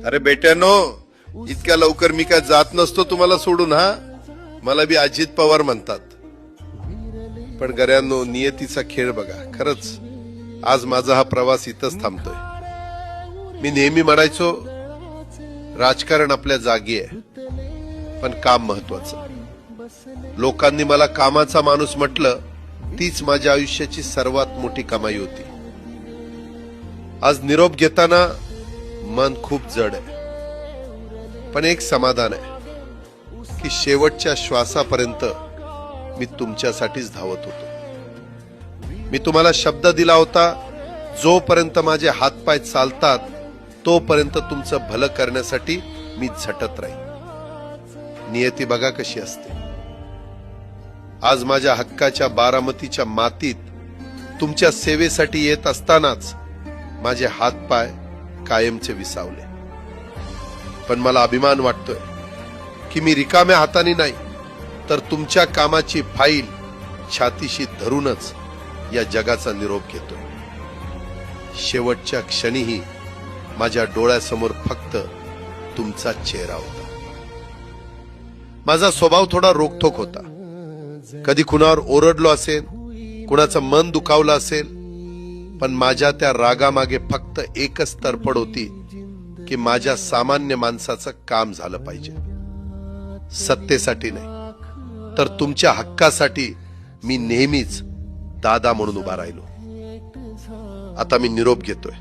अरे बेट्यानो, इतक्या लवकर मी काय जात नसतो तुम्हाला सोडून. हा, मला बी अजित पवार म्हणतात. पण गऱ्यांनो, नियतीचा खेळ बघा. खरंच आज माझा हा प्रवास इथंच थांबतोय. मी नेहमी म्हणायचो राजकारण आपल्या जागी आहे, पण काम महत्वाचं. लोकांनी मला कामाचा माणूस म्हटलं, तीच माझ्या आयुष्याची सर्वात मोठी कमाई होती. आज निरोप घेताना मन खूप जड आहे, पण एक समाधान आहे की शेवटच्या श्वासापर्यंत मी तुमच्यासाठीच धावत होतो. मी तुम्हाला शब्द दिला होता, जोपर्यंत माझे हातपाय चालतात तोपर्यंत तुमचं भलं करण्यासाठी मी झटत राहील. नियती बघा कशी असते. आज माझ्या हक्काच्या बारामतीच्या मातीत तुमच्या सेवेसाठी येत असतानाच माझे हातपाय कायमचे विसावले. पण मला अभिमान वाटतोय की मी रिकाम्या हाताने नाही, तर तुमच्या कामाची फाईल छातीशी धरूनच या जगाचा निरोप घेतोय. शेवटच्या क्षणीही माझ्या डोळ्यासमोर फक्त तुमचा चेहरा होता. माझा स्वभाव थोडा रोखठोक होता. कधी कुणावर ओरडलो असेल, कुणाचं मन दुखावलं असेल, पण माझ्या त्या रागामागे फक्त एकच तरफड होती की माझ्या सामान्य माणसाचं काम झालं पाहिजे. सत्तेसाठी नाही, तर तुमच्या हक्कासाठी मी नेहमीच दादा म्हणून उभा राहिलो. आता मी निरोप घेतोय,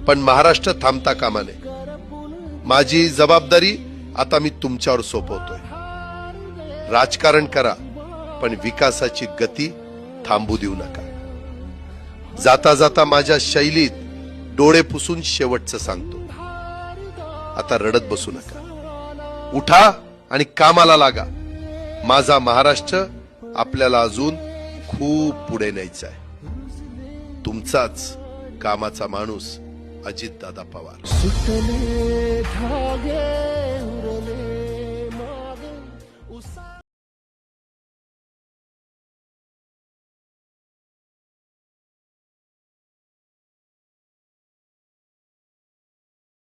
पण महाराष्ट्र थांबता कामा नये. माझी जबाबदारी आता मी तुमच्यावर सोपवतोय. राजकारण करा, पण विकासाची गती थांबू देऊ नका. जाता जाता माझ्या शैलीत डोळे पुसून शेवटचं सांगतो, आता रडत बसू नका. उठा आणि कामाला लागा. माझा महाराष्ट्र आपल्याला अजून खूप पुढे न्यायचा आहे. तुमचाच कामाचा माणूस, अजितदादा पवार. सुटले धागे